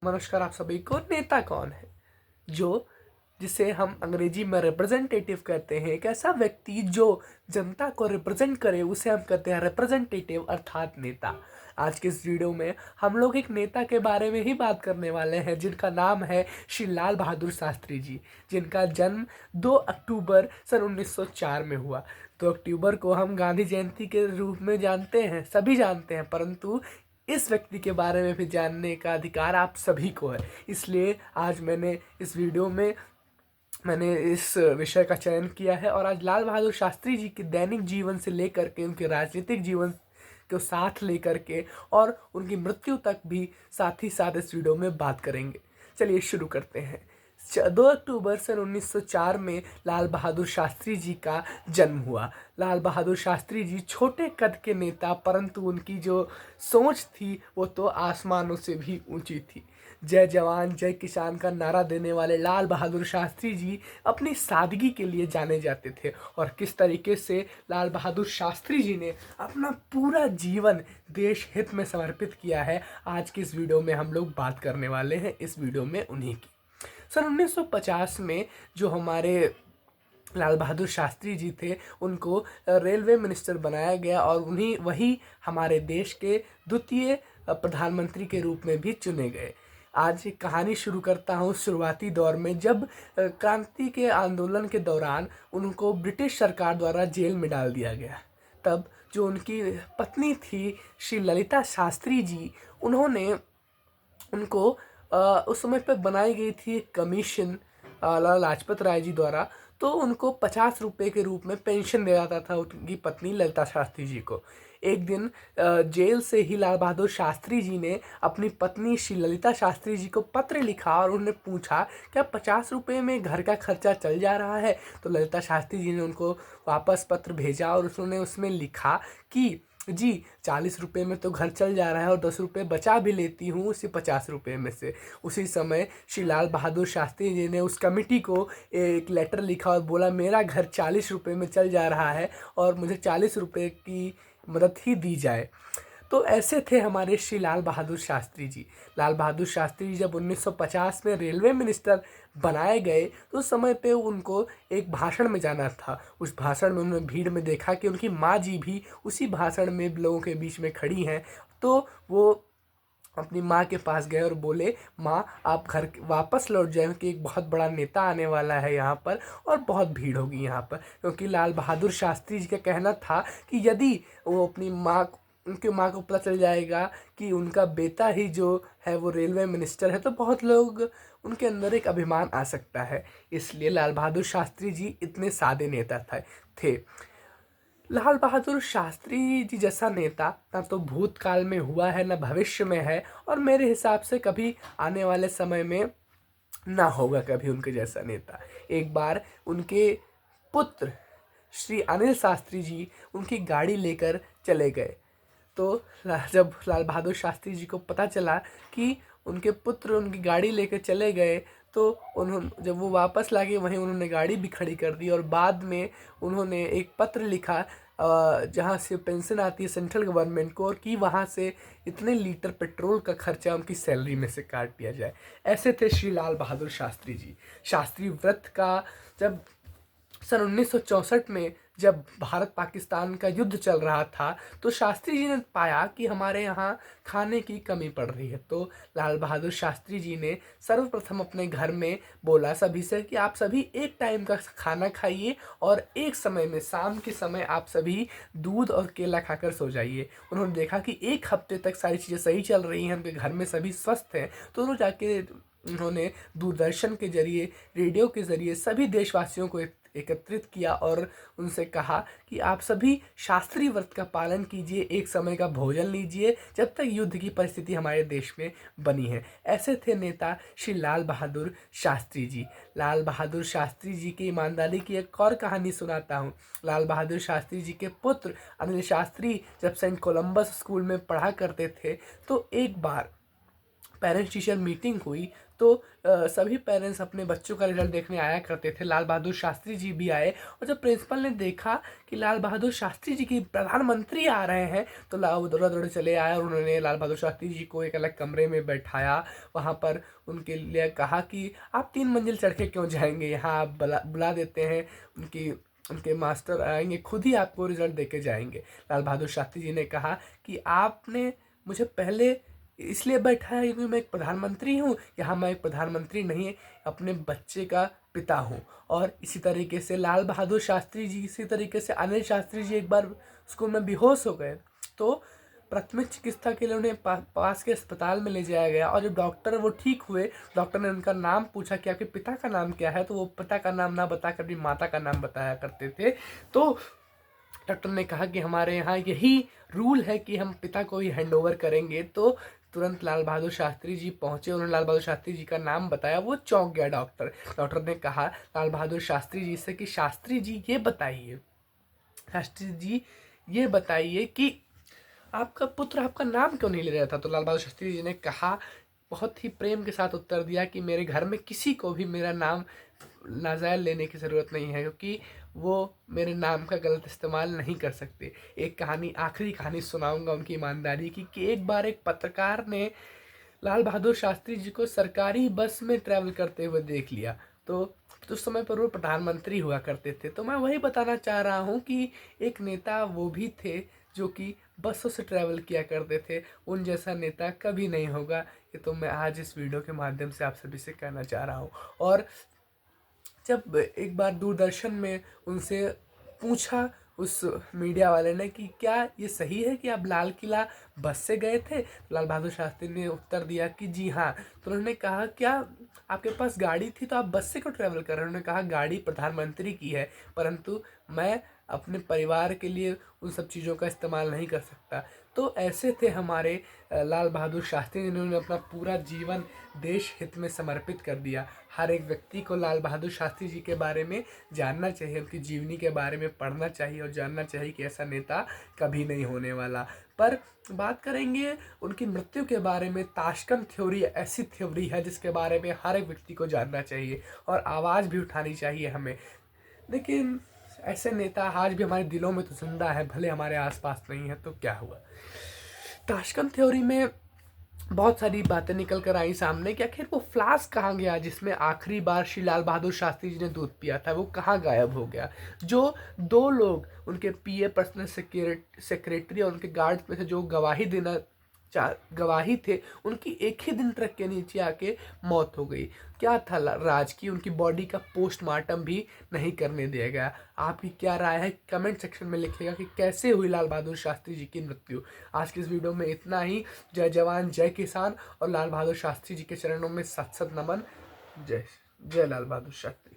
नमस्कार आप सभी को। नेता कौन है? जो जिसे हम अंग्रेजी में रिप्रेजेंटेटिव कहते हैं। एक ऐसा व्यक्ति जो जनता को रिप्रेजेंट करे उसे हम कहते हैं रिप्रेजेंटेटिव अर्थात नेता। आज के इस वीडियो में हम लोग एक नेता के बारे में ही बात करने वाले हैं जिनका नाम है श्री लाल बहादुर शास्त्री जी, जिनका जन्म 2 अक्टूबर सन 1904 में हुआ। 2 अक्टूबर को हम गांधी जयंती के रूप में जानते हैं, सभी जानते हैं, परंतु इस व्यक्ति के बारे में भी जानने का अधिकार आप सभी को है। इसलिए आज मैंने इस विषय का चयन किया है और आज लाल बहादुर शास्त्री जी के दैनिक जीवन से लेकर के उनके राजनीतिक जीवन को साथ लेकर के और उनकी मृत्यु तक भी साथ ही साथ इस वीडियो में बात करेंगे। चलिए शुरू करते हैं। 2 अक्टूबर सन 1904 में लाल बहादुर शास्त्री जी का जन्म हुआ। लाल बहादुर शास्त्री जी छोटे कद के नेता, परंतु उनकी जो सोच थी वो तो आसमानों से भी ऊंची थी। जय जवान जय किसान का नारा देने वाले लाल बहादुर शास्त्री जी अपनी सादगी के लिए जाने जाते थे। और किस तरीके से लाल बहादुर शास्त्री जी ने अपना पूरा जीवन देश हित में समर्पित किया है, आज की इस वीडियो में हम लोग बात करने वाले हैं। इस वीडियो में उन्हीं की सन 1950 में जो हमारे लाल बहादुर शास्त्री जी थे उनको रेलवे मिनिस्टर बनाया गया और वही हमारे देश के द्वितीय प्रधानमंत्री के रूप में भी चुने गए। आज एक कहानी शुरू करता हूँ। शुरुआती दौर में जब क्रांति के आंदोलन के दौरान उनको ब्रिटिश सरकार द्वारा जेल में डाल दिया गया, तब जो उनकी पत्नी थी श्री ललिता शास्त्री जी, उन्होंने उनको उस समय पर बनाई गई थी एक कमीशन लाला लाजपत राय जी द्वारा, तो उनको 50 रुपये के रूप में पेंशन दिया जाता था उनकी पत्नी ललिता शास्त्री जी को। एक दिन जेल से ही लाल बहादुर शास्त्री जी ने अपनी पत्नी श्री ललिता शास्त्री जी को पत्र लिखा और उन्हें पूछा क्या 50 रुपये में घर का खर्चा चल जा रहा है। तो ललिता शास्त्री जी ने उनको वापस पत्र भेजा और उन्होंने उसमें लिखा कि जी 40 रुपये में तो घर चल जा रहा है और 10 रुपये बचा भी लेती हूँ उसी 50 रुपये में से। उसी समय श्री लाल बहादुर शास्त्री जी ने उस कमिटी को एक लेटर लिखा और बोला मेरा घर 40 रुपये में चल जा रहा है और मुझे 40 रुपये की मदद ही दी जाए। तो ऐसे थे हमारे श्री लाल बहादुर शास्त्री जी। लाल बहादुर शास्त्री जी जब 1950 में रेलवे मिनिस्टर बनाए गए तो उस समय पे उनको एक भाषण में जाना था। उस भाषण में उन्होंने भीड़ में देखा कि उनकी माँ जी भी उसी भाषण में लोगों के बीच में खड़ी हैं, तो वो अपनी माँ के पास गए और बोले माँ आप घर वापस लौट जाएं कि एक बहुत बड़ा नेता आने वाला है यहाँ पर और बहुत भीड़ होगी यहाँ पर। क्योंकि लाल बहादुर शास्त्री जी का कहना था कि यदि वो अपनी उनकी माँ को पता चल जाएगा कि उनका बेटा ही जो है वो रेलवे मिनिस्टर है तो बहुत लोग उनके अंदर एक अभिमान आ सकता है। इसलिए लाल बहादुर शास्त्री जी इतने सादे नेता थे। लाल बहादुर शास्त्री जी जैसा नेता ना तो भूतकाल में हुआ है ना भविष्य में है और मेरे हिसाब से कभी आने वाले समय में ना होगा कभी उनके जैसा नेता। एक बार उनके पुत्र श्री अनिल शास्त्री जी उनकी गाड़ी लेकर चले गए, तो जब लाल बहादुर शास्त्री जी को पता चला कि उनके पुत्र उनकी गाड़ी लेकर चले गए, तो उन्होंने जब वो वापस लागे वहीं उन्होंने गाड़ी भी खड़ी कर दी और बाद में उन्होंने एक पत्र लिखा जहाँ से पेंशन आती है सेंट्रल गवर्नमेंट को और कि वहाँ से इतने लीटर पेट्रोल का खर्चा उनकी सैलरी में से काट दिया जाए। ऐसे थे श्री लाल बहादुर शास्त्री जी। शास्त्री व्रत का जब सन 1964 में जब भारत पाकिस्तान का युद्ध चल रहा था तो शास्त्री जी ने पाया कि हमारे यहाँ खाने की कमी पड़ रही है, तो लाल बहादुर शास्त्री जी ने सर्वप्रथम अपने घर में बोला सभी से कि आप सभी एक टाइम का खाना खाइए और एक समय में शाम के समय आप सभी दूध और केला खाकर सो जाइए। उन्होंने देखा कि एक हफ्ते तक सारी चीज़ें सही चल रही हैं, उनके घर में सभी स्वस्थ हैं, तो उन्होंने जाके उन्होंने दूरदर्शन के जरिए रेडियो के ज़रिए सभी देशवासियों को एकत्रित किया और उनसे कहा कि आप सभी शास्त्री व्रत का पालन कीजिए, एक समय का भोजन लीजिए जब तक युद्ध की परिस्थिति हमारे देश में बनी है। ऐसे थे नेता श्री लाल बहादुर शास्त्री जी। लाल बहादुर शास्त्री जी की ईमानदारी की एक और कहानी सुनाता हूँ। लाल बहादुर शास्त्री जी के पुत्र अनिल शास्त्री जब सेंट कोलंबस स्कूल में पढ़ा करते थे तो एक बार पेरेंट्स टीचर मीटिंग हुई तो सभी पेरेंट्स अपने बच्चों का रिजल्ट देखने आया करते थे। लाल बहादुर शास्त्री जी भी आए, और जब प्रिंसिपल ने देखा कि लाल बहादुर शास्त्री जी की प्रधानमंत्री आ रहे हैं तो वो दौड़ा दौड़े चले आए और उन्होंने लाल बहादुर शास्त्री जी को एक अलग कमरे में बैठाया। वहाँ पर उनके लिए कहा कि आप 3 मंजिल चढ़ के क्यों जाएंगे, यहाँ आप बुला देते हैं, उनके मास्टर आएंगे, खुद ही आपको रिजल्ट दे के जाएंगे। लाल बहादुर शास्त्री जी ने कहा कि आपने मुझे पहले इसलिए बैठाया क्योंकि मैं एक प्रधानमंत्री हूँ। यहाँ मैं एक प्रधानमंत्री नहीं, अपने बच्चे का पिता हूँ। और इसी तरीके से लाल बहादुर शास्त्री जी, इसी तरीके से अनिल शास्त्री जी एक बार स्कूल में बेहोश हो गए तो प्राथमिक चिकित्सा के लिए उन्हें पास के अस्पताल में ले जाया गया। और जब डॉक्टर वो ठीक हुए, डॉक्टर ने उनका नाम पूछा कि आपके पिता का नाम क्या है, तो वो पिता का नाम ना बताकर अपनी माता का नाम बताया करते थे। तो डॉक्टर ने कहा कि हमारे यहाँ यही रूल है कि हम पिता को ही हैंड ओवर करेंगे। तो तुरंत लाल बहादुर शास्त्री जी पहुंचे, उन्होंने लाल बहादुर शास्त्री जी का नाम बताया, वो चौंक गया डॉक्टर। डॉक्टर ने कहा लाल बहादुर शास्त्री जी से कि शास्त्री जी ये बताइए कि आपका पुत्र आपका नाम क्यों नहीं ले रहा था। तो लाल बहादुर शास्त्री जी ने कहा, बहुत ही प्रेम के साथ उत्तर दिया कि मेरे घर में किसी को भी मेरा नाम नाजायज़ लेने की ज़रूरत नहीं है, क्योंकि वो मेरे नाम का गलत इस्तेमाल नहीं कर सकते। एक कहानी, आखिरी कहानी सुनाऊंगा उनकी ईमानदारी की, कि एक बार एक पत्रकार ने लाल बहादुर शास्त्री जी को सरकारी बस में ट्रैवल करते हुए देख लिया। तो उस समय पर वो प्रधानमंत्री हुआ करते थे। तो मैं वही बताना चाह रहा हूँ कि एक नेता वो भी थे जो कि बसों से ट्रैवल किया करते थे, उन जैसा नेता कभी नहीं होगा। ये तो मैं आज इस वीडियो के माध्यम से आप सभी से कहना चाह रहा हूँ। और जब एक बार दूरदर्शन में उनसे पूछा उस मीडिया वाले ने कि क्या ये सही है कि आप लाल किला बस से गए थे, लाल बहादुर शास्त्री ने उत्तर दिया कि जी हाँ। तो उन्होंने कहा क्या आपके पास गाड़ी थी तो आप बस से क्यों ट्रैवल कर रहे हैं। उन्होंने कहा गाड़ी प्रधानमंत्री की है, परंतु मैं अपने परिवार के लिए उन सब चीज़ों का इस्तेमाल नहीं कर सकता। तो ऐसे थे हमारे लाल बहादुर शास्त्री, जिन्होंने अपना पूरा जीवन देश हित में समर्पित कर दिया। हर एक व्यक्ति को लाल बहादुर शास्त्री जी के बारे में जानना चाहिए, उनकी जीवनी के बारे में पढ़ना चाहिए और जानना चाहिए कि ऐसा नेता कभी नहीं होने वाला। पर बात करेंगे उनकी मृत्यु के बारे में। ताशकंद थ्योरी ऐसी थ्योरी है जिसके बारे में हर एक व्यक्ति को जानना चाहिए और आवाज़ भी उठानी चाहिए हमें। लेकिन ऐसे नेता आज भी हमारे दिलों में तो जिंदा है, भले हमारे आसपास नहीं है तो क्या हुआ। ताशकंद थ्योरी में बहुत सारी बातें निकल कर आई सामने कि आखिर वो फ्लास्क कहाँ गया जिसमें आखिरी बार श्री लाल बहादुर शास्त्री जी ने दूध पिया था, वो कहाँ गायब हो गया। जो 2 लोग उनके पीए, पर्सनल सेक्रेटरी और उनके गार्ड में से जो गवाही थे, उनकी एक ही दिन ट्रक के नीचे आके मौत हो गई। क्या था राज की, उनकी बॉडी का पोस्टमार्टम भी नहीं करने दिया गया। आपकी क्या राय है कमेंट सेक्शन में लिखिएगा कि कैसे हुई लाल बहादुर शास्त्री जी की मृत्यु। आज की इस वीडियो में इतना ही। जय जवान जय किसान और लाल बहादुर शास्त्री जी के चरणों में सत सत नमन। जय जय लाल बहादुर शास्त्री।